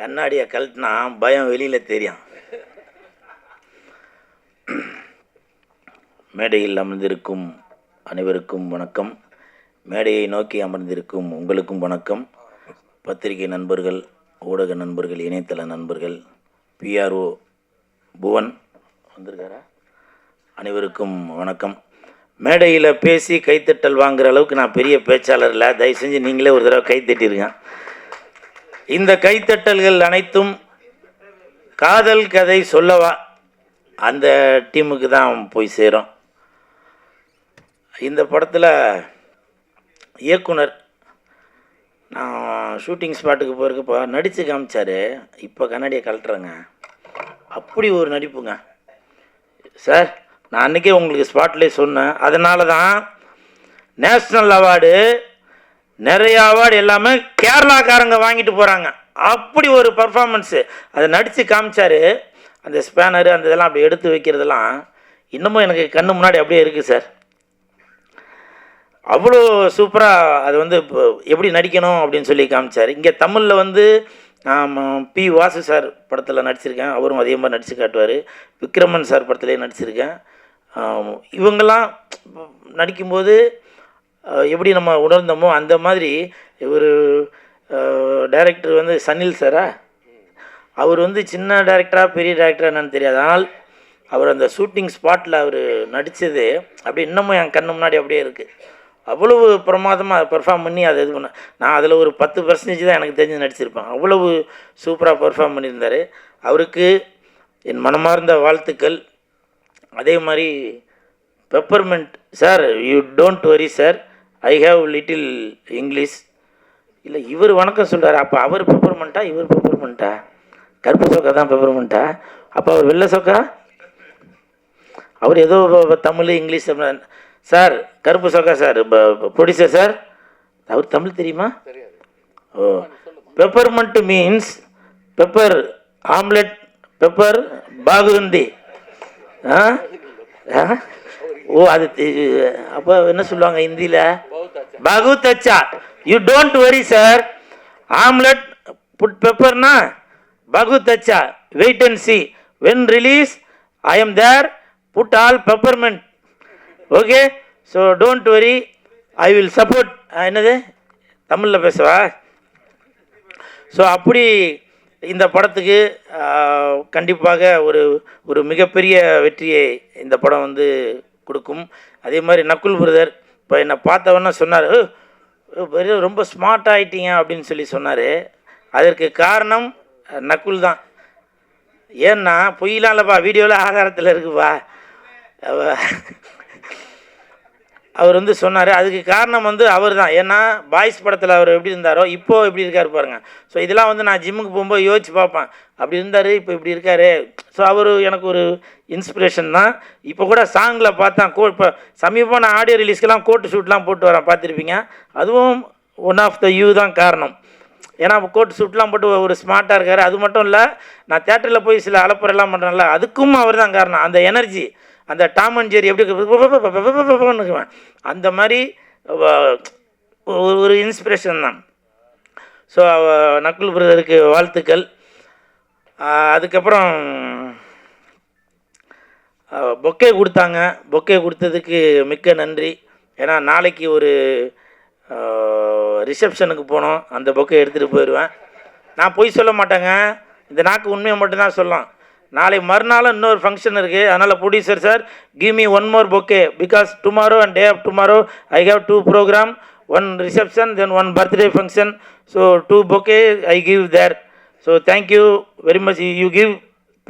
கண்ணாடியை கழட்டினா பயம் வெளியில் தெரியும். மேடையில் அமர்ந்திருக்கும் அனைவருக்கும் வணக்கம். மேடையை நோக்கி அமர்ந்திருக்கும் உங்களுக்கும் வணக்கம். பத்திரிகை நண்பர்கள், ஊடக நண்பர்கள், இணையதள நண்பர்கள், பிஆர்ஓ புவன் வந்திருக்காரா, அனைவருக்கும் வணக்கம். மேடையில் பேசி கைத்தட்டல் வாங்குகிற அளவுக்கு நான் பெரிய பேச்சாளர் இல்லை. தயவு செஞ்சு நீங்களே ஒரு தடவை கைத்தட்டிருங்க. இந்த கைத்தட்டல்கள் அனைத்தும் காதல் கதை சொல்லவா அந்த டீமுக்கு தான் போய் சேரும். இந்த படத்தில் இயக்குனர் நான் ஷூட்டிங் ஸ்பாட்டுக்கு போயிருக்கப்போ நடித்து காமிச்சார். இப்போ கண்ணாடியை கழட்டுறேங்க. அப்படி ஒரு நடிப்புங்க சார். நான் அன்றைக்கே உங்களுக்கு ஸ்பாட்லேயே சொன்னேன். அதனால தான் நேஷ்னல் அவார்டு, நிறைய அவார்டு எல்லாமே கேரளாக்காரங்க வாங்கிட்டு போகிறாங்க. அப்படி ஒரு பர்ஃபார்மன்ஸு அதை நடித்து காமிச்சார். அந்த ஸ்பேனரு அந்த இதெல்லாம் அப்படி எடுத்து வைக்கிறதெல்லாம் இன்னமும் எனக்கு கண்ணு முன்னாடி அப்படியே இருக்குது சார். அவ்வளோ சூப்பராக அது வந்து எப்படி நடிக்கணும் அப்படின்னு சொல்லி காமிச்சார். இங்கே தமிழில் வந்து நான் பி வாசு சார் படத்தில் நடிச்சிருக்கேன். அவரும் அதே மாதிரி நடித்து காட்டுவார். விக்ரமன் சார் படத்துலேயே நடிச்சிருக்கேன். இவங்கெல்லாம் நடிக்கும்போது எப்படி நம்ம உணர்ந்தோமோ அந்த மாதிரி ஒரு டைரக்டர் வந்து சனில் சாரா, அவர் வந்து சின்ன டைரக்டராக பெரிய டைரக்டராக என்னன்னு தெரியாது. ஆனால் அவர் அந்த ஷூட்டிங் ஸ்பாட்டில் அவர் நடித்தது அப்படி இன்னமும் என் கண்ணு முன்னாடி அப்படியே இருக்குது. அவ்வளவு பிரமாதமாக பெர்ஃபார்ம் பண்ணி அதை இது பண்ண, நான் அதில் ஒரு 10% தான் எனக்கு தெரிஞ்சு நடிச்சிருப்பேன். அவ்வளவு சூப்பராக பெர்ஃபார்ம் பண்ணியிருந்தார். அவருக்கு என் மனமார்ந்த வாழ்த்துக்கள். அதே மாதிரி peppermint sir, you don't worry sir, I have little English. இல்லை இவர் வணக்கம் சொல்கிறார். அப்போ அவர் பெப்பர்மெண்ட்டா இவர் பெப்பர்மெண்ட்டா? கருப்பு சொக்கா தான் பெப்பர்மெண்ட்டா? அப்போ அவர் வெள்ளை சொக்கா? அவர் ஏதோ தமிழ் இங்கிலீஷ் சார். கருப்பு சொக்கா சார் ப்ரொடியூசர் சார், அவர் தமிழ் தெரியுமா? Oh, peppermint means pepper omelette, pepper பாகுந்தி. ஓ, அது அப்போ என்ன சொல்லுவாங்க ஹிந்தியில்? பகுத் அச்சா. You don't worry sir, omelette put பெப்பர்னா பகுத் அச்சா. Wait and see, when release I am there, put all peppermint. Okay, so don't worry, I will support. என்னது தமிழில் பேசுவா? ஸோ அப்படி இந்த படத்துக்கு கண்டிப்பாக ஒரு மிகப்பெரிய வெற்றியை இந்த படம் வந்து கொடுக்கும். அதே மாதிரி நக்குல் பிரதர் இப்போ என்னை பார்த்தவொன்னே சொன்னார், ரொம்ப ஸ்மார்ட் ஆகிட்டீங்க அப்படின்னு சொல்லி சொன்னார். அதற்கு காரணம் நக்குல் தான். ஏன்னா பொய்யலாம் இல்லைப்பா, வீடியோவில் ஆதாரத்தில் இருக்குப்பா. அவர் வந்து சொன்னார். அதுக்கு காரணம் வந்து அவர் தான். ஏன்னா பாய்ஸ் படத்தில் அவர் எப்படி இருந்தாரோ இப்போது எப்படி இருக்கார் பாருங்க. ஸோ இதெல்லாம் வந்து நான் ஜிம்முக்கு போகும்போது யோசிச்சு பார்ப்பேன், அப்படி இருந்தார் இப்போ இப்படி இருக்கார். ஸோ அவர் எனக்கு ஒரு இன்ஸ்பிரேஷன் தான். இப்போ கூட சாங்கில் பார்த்தேன், இப்போ சமீபமாக நான் ஆடியோ ரிலீஸ்க்கெலாம் கோட்டு ஷூட்லாம் போட்டு வரேன், பார்த்துருப்பீங்க. அதுவும் ஒன் ஆஃப் த யூ தான் காரணம். ஏன்னா கோட்டு ஷூட்லாம் போட்டு ஒரு ஸ்மார்ட்டாக இருக்கார். அது மட்டும் இல்லை, நான் தேட்டரில் போய் சில அலப்பறையெல்லாம் பண்ணுறேன்ல, அதுக்கும் அவர் தான் காரணம். அந்த எனர்ஜி, அந்த டாம் அண்ட் ஜெர்ரி எப்படி அந்த மாதிரி ஒரு இன்ஸ்பிரேஷன் தான். ஸோ நக்குல் பிரதருக்கு வாழ்த்துக்கள். அதுக்கப்புறம் பொக்கே கொடுத்தாங்க. பொக்கே கொடுத்ததுக்கு மிக்க நன்றி. ஏன்னா நாளைக்கு ஒரு ரிசப்ஷனுக்கு போனோம், அந்த பொக்கே எடுத்துகிட்டு போயிடுவேன். நான் பொய் சொல்ல மாட்டேங்க, இந்த நாக்கு உண்மையை மட்டும்தான் சொல்லலாம். நாளை மறுநாளும் இன்னொரு ஃபங்க்ஷன் இருக்குது. அதனால் producer sir, give me one more bouquet, because tomorrow and day of tomorrow I have 2 programme, 1 reception, then 1 birthday function. So 2 bouquet I give there. So thank you very much. You give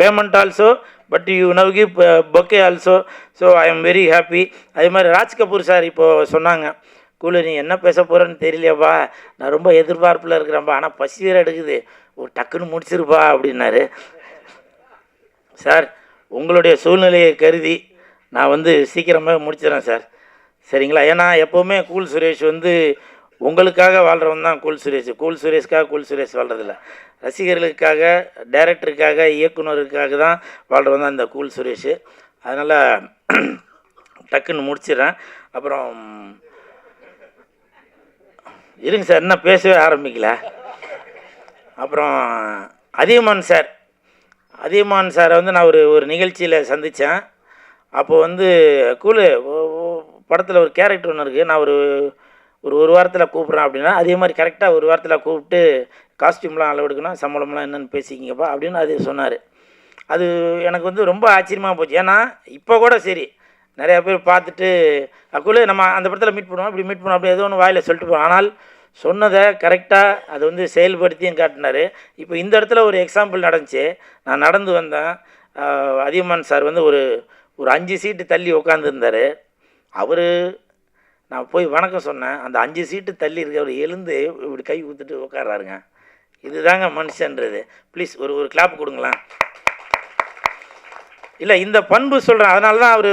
payment also, but you now give bouquet also. So I am very happy. அதே மாதிரி Raj Kapoor sir இப்போது சொன்னாங்க, கூலு நீ என்ன பேச போகிறேன்னு தெரியலையாப்பா, நான் ரொம்ப எதிர்பார்ப்பில் இருக்கிறேன்ப்பா, ஆனால் பசி வேறு எடுக்குது, ஒரு டக்குன்னு முடிச்சிருப்பா அப்படின்னாரு. சார் உங்களுடைய சூழ்நிலையை கருதி நான் வந்து சீக்கிரமாக முடிச்சிடறேன் சார், சரிங்களா? ஏன்னா எப்போவுமே கூல் சுரேஷ் வந்து உங்களுக்காக வாழ்கிறவன் தான் கூல் சுரேஷ். கூல் சுரேஷ்காக கூல் சுரேஷ் வாழ்கிறதில்ல, ரசிகர்களுக்காக, டைரக்டருக்காக, இயக்குனருக்காக தான் வாழ்கிறவன் தான் இந்த கூல் சுரேஷ். அதனால் டக்குன்னு முடிச்சிடுறேன். அப்புறம் இருங்க சார், இன்னும் பேசவே ஆரம்பிக்கல. அப்புறம் அதியமான் சார், அதியமான் சாரை வந்து நான் ஒரு நிகழ்ச்சியில் சந்தித்தேன். அப்போ வந்து கூலு படத்தில் ஒரு கேரக்டர் ஒன்று இருக்குது, நான் ஒரு ஒரு வாரத்தில் கூப்பிட்றேன் அப்படின்னா, அதே மாதிரி கரெக்டாக ஒரு வாரத்தில் கூப்பிட்டு காஸ்டியூம்லாம் அளவு எடுக்கணும், சம்பளம்லாம் என்னென்னு பேசிக்கிங்கப்பா அப்படின்னு அது சொன்னார். அது எனக்கு வந்து ரொம்ப ஆச்சரியமாக போச்சு. ஏன்னா இப்போ கூட சரி நிறையா பேர் பார்த்துட்டு அக்குள்ளே நம்ம அந்த படத்தில் மீட் பண்ணுவோம், இப்படி மீட் பண்ணுவோம், அப்படி ஏதோ ஒன்று வாயில் சொல்லிட்டு போவோம். ஆனால் சொன்னதை கரெக்டாக அதை வந்து செயல்படுத்தியும் காட்டினார். இப்போ இந்த இடத்துல ஒரு எக்ஸாம்பிள் நடந்துச்சு. நான் நடந்து வந்தேன். அதியமான் சார் வந்து ஒரு 5 சீட்டு தள்ளி உட்காந்துருந்தார். அவர் நான் போய் வணக்கம் சொன்னேன். அந்த 5 சீட்டு தள்ளி அவர் எழுந்து இப்படி கை ஊற்றிட்டு உட்காராருங்க. இதுதாங்க மனுஷன்றது. ப்ளீஸ் ஒரு கிளாப் கொடுங்களேன். இல்லை, இந்த பண்பு சொல்கிறேன். அதனால தான் அவர்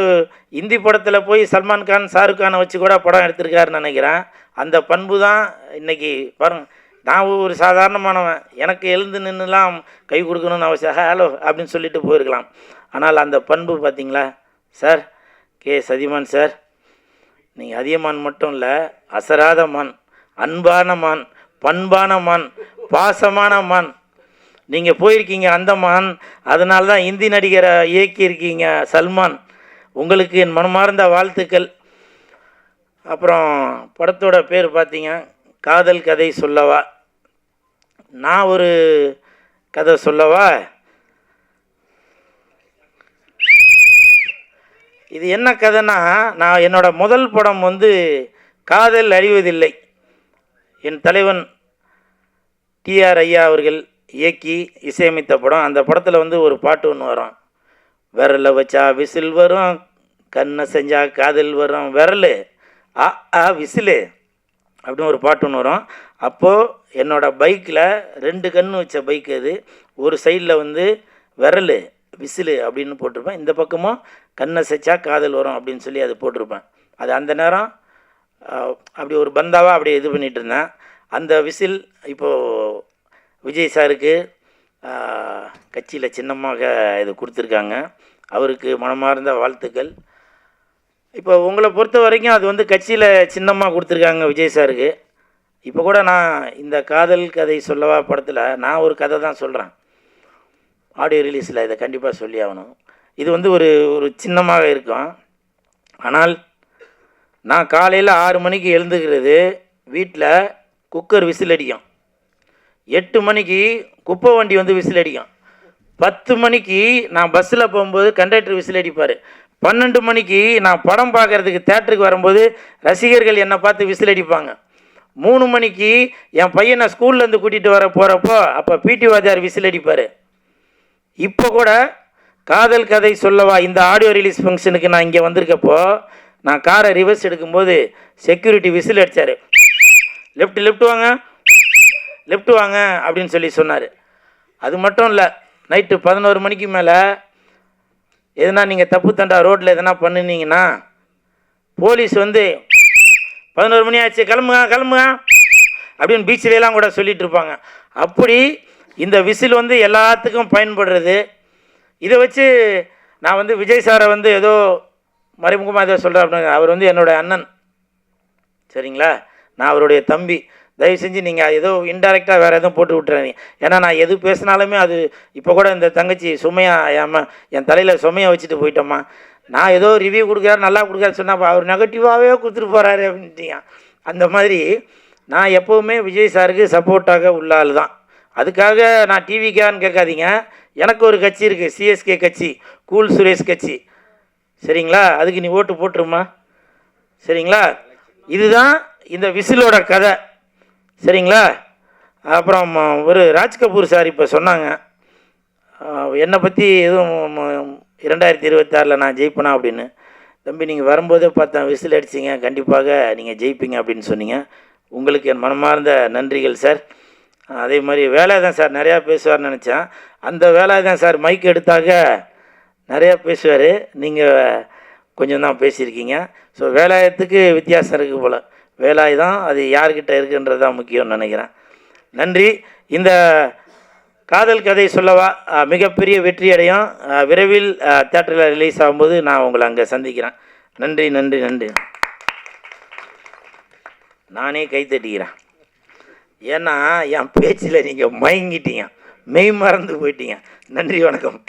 இந்தி படத்தில் போய் சல்மான் கான், ஷாருக் கானை வச்சு கூட படம் எடுத்திருக்காருன்னு நினைக்கிறேன். அந்த பண்பு தான் இன்றைக்கி பாருங்க. நான் ஒரு சாதாரணமானவன், எனக்கு எழுந்து நின்றுலாம் கை கொடுக்கணும்னு அவசியம், ஹலோ அப்படின்னு சொல்லிட்டு போயிருக்கலாம். ஆனால் அந்த பண்பு பார்த்தீங்களா சார்? அதியமான் சார், நீங்கள் அதியமான் மட்டும் இல்லை, அசராத மான், அன்பான மான், பண்பான மான், பாசமான மான். நீங்கள் போயிருக்கீங்க அந்தமான், அதனால தான் இந்தி நடிகரை இயக்கியிருக்கீங்க சல்மான். உங்களுக்கு என் மனமார்ந்த வாழ்த்துக்கள். அப்புறம் படத்தோட பேர் பார்த்தீங்க காதல் கதை சொல்லவா. நான் ஒரு கதை சொல்லவா? இது என்ன கதைன்னா, நான் என்னோடய முதல் படம் வந்து காதல் அழிவதில்லை, என் தலைவன் டிஆர் ஐயா அவர்கள் இயக்கி இசையமைத்த படம். அந்த படத்தில் வந்து ஒரு பாட்டு ஒன்று வரும், விரலை வச்சா விசில் வரும், கண்ணை செஞ்சா காதல் வரும், விரல் விசிலு அப்படின்னு ஒரு பாட்டு ஒன்று வரும். அப்போது என்னோடய பைக்கில் 2 கன்று வச்ச பைக் அது. ஒரு சைடில் வந்து விரல் விசிலு அப்படின்னு போட்டிருப்பேன், இந்த பக்கமும் கண்ணை செச்சா காதல் வரும் அப்படின்னு சொல்லி அது போட்டிருப்பேன். அது அந்த நேரம் அப்படி ஒரு பந்தாவாக அப்படி இது பண்ணிகிட்டு இருந்தேன். அந்த விசில் இப்போது விஜய் சாருக்கு கட்சியில் சின்னமாக இது கொடுத்துருக்காங்க. அவருக்கு மனமார்ந்த வாழ்த்துக்கள். இப்போ உங்களை பொறுத்த வரைக்கும் அது வந்து கட்சியில் சின்னமாக கொடுத்துருக்காங்க விஜய் சாருக்கு. இப்போ கூட நான் இந்த காதல் கதை சொல்லவா படத்தில் நான் ஒரு கதை தான் சொல்கிறேன். ஆடியோ ரிலீஸில் இதை கண்டிப்பாக சொல்லி ஆகணும். இது வந்து ஒரு சின்னமாக இருக்கும். ஆனால் நான் காலையில் 6 மணிக்கு எழுந்துக்கிறது, வீட்டில் குக்கர் விசில் அடிக்கும். 8 மணிக்கு குப்பை வண்டி வந்து விசில் அடிக்கும். 10 மணிக்கு நான் பஸ்ஸில் போகும்போது கண்டக்டர் விசில் அடிப்பார். 12 மணிக்கு நான் படம் பார்க்குறதுக்கு தேட்டருக்கு வரும்போது ரசிகர்கள் என்னை பார்த்து விசில் அடிப்பாங்க. 3 மணிக்கு என் பையனை ஸ்கூல்லேருந்து கூட்டிகிட்டு போகிறப்போ அப்போ பிடி வாத்தியார் விசில் அடிப்பார். இப்போ கூட காதல் கதை சொல்லவா இந்த ஆடியோ ரிலீஸ் ஃபங்க்ஷனுக்கு நான் இங்கே வந்திருக்கப்போ நான் காரை ரிவர்ஸ் எடுக்கும்போது செக்யூரிட்டி விசில் அடித்தார். லெஃப்ட் வாங்க, லெஃப்ட் வாங்க அப்படின்னு சொல்லி சொன்னார். அது மட்டும் இல்லை, நைட்டு 11 மணிக்கு மேலே எதுனா நீங்கள் தப்பு தண்டா ரோட்டில் எதனா பண்ணினீங்கன்னா போலீஸ் வந்து 11 மணி ஆச்சு கிளம்புங்க அப்படின்னு பீச்சிலலாம் கூட சொல்லிகிட்டு இருப்பாங்க. அப்படி இந்த விசில் வந்து எல்லாத்துக்கும் பயன்படுறது. இதை வச்சு நான் வந்து விஜய் சாரை வந்து ஏதோ மறைமுகமாக ஏதோ சொல்கிறேன் அப்படின்னு. அவர் வந்து என்னோடய அண்ணன், சரிங்களா? நான் அவருடைய தம்பி. தயவு செஞ்சு நீங்கள் ஏதோ இன்டெரக்டாக வேறு எதுவும் போட்டு விட்டுறாதீங்க. ஏன்னா நான் எது பேசினாலுமே அது இப்போ கூட இந்த தங்கச்சி சுமையாக என் தலையில் சுமையை வச்சுட்டு போயிட்டோம்மா. நான் ஏதோ ரிவ்யூ கொடுக்குறாரு, நல்லா கொடுக்குறாரு சொன்னால் அவர் நெகட்டிவாகவே கொடுத்துட்டு போகிறாரு அப்படின்ட்டீங்க. அந்த மாதிரி நான் எப்போவுமே விஜய் சாருக்கு சப்போர்ட்டாக உள்ள ஆள் தான். அதுக்காக நான் டிவிக்கான்னு கேட்காதீங்க. எனக்கு ஒரு கட்சி இருக்குது, சிஎஸ்கே கட்சி, கூல் சுரேஷ் கட்சி, சரிங்களா? அதுக்கு நீ ஓட்டு போட்டுருமா, சரிங்களா? இதுதான் இந்த விசிலோட கதை, சரிங்களா? அப்புறம் ஒரு ராஜ் கபூர் சார் இப்போ சொன்னாங்க என்னை பற்றி எதுவும் 2026 நான் ஜெயிப்பேனா அப்படின்னு. தம்பி, நீங்கள் வரும்போதே பார்த்தேன் விசில் அடிச்சிங்க, கண்டிப்பாக நீங்கள் ஜெயிப்பீங்க அப்படின்னு சொன்னீங்க. உங்களுக்கு என் மனமார்ந்த நன்றிகள் சார். அதே மாதிரி வேலாயுதம் சார் நிறையா பேசுவார்னு நினச்சேன். அந்த வேலாயுதம் சார் மைக் எடுத்தாக நிறையா பேசுவார், நீங்கள் கொஞ்சம் தான் பேசியிருக்கீங்க. ஸோ வேலாயுதத்துக்கு வித்தியாசம் இருக்குது போல். வேலாயுதம் அது யார்கிட்ட இருக்குன்றது தான் முக்கியம்னு நினைக்கிறேன். நன்றி. இந்த காதல் கதை சொல்லவா மிகப்பெரிய வெற்றி அடையும். விரைவில் தேட்டரில் ரிலீஸ் ஆகும்போது நான் உங்களை அங்கே சந்திக்கிறேன். நன்றி நன்றி நன்றி. நானே கை தட்டிக்கிறேன். ஏன்னா என் பேச்சில் நீங்கள் மயங்கிட்டீங்க, மெய் மறந்து போயிட்டீங்க. நன்றி, வணக்கம்.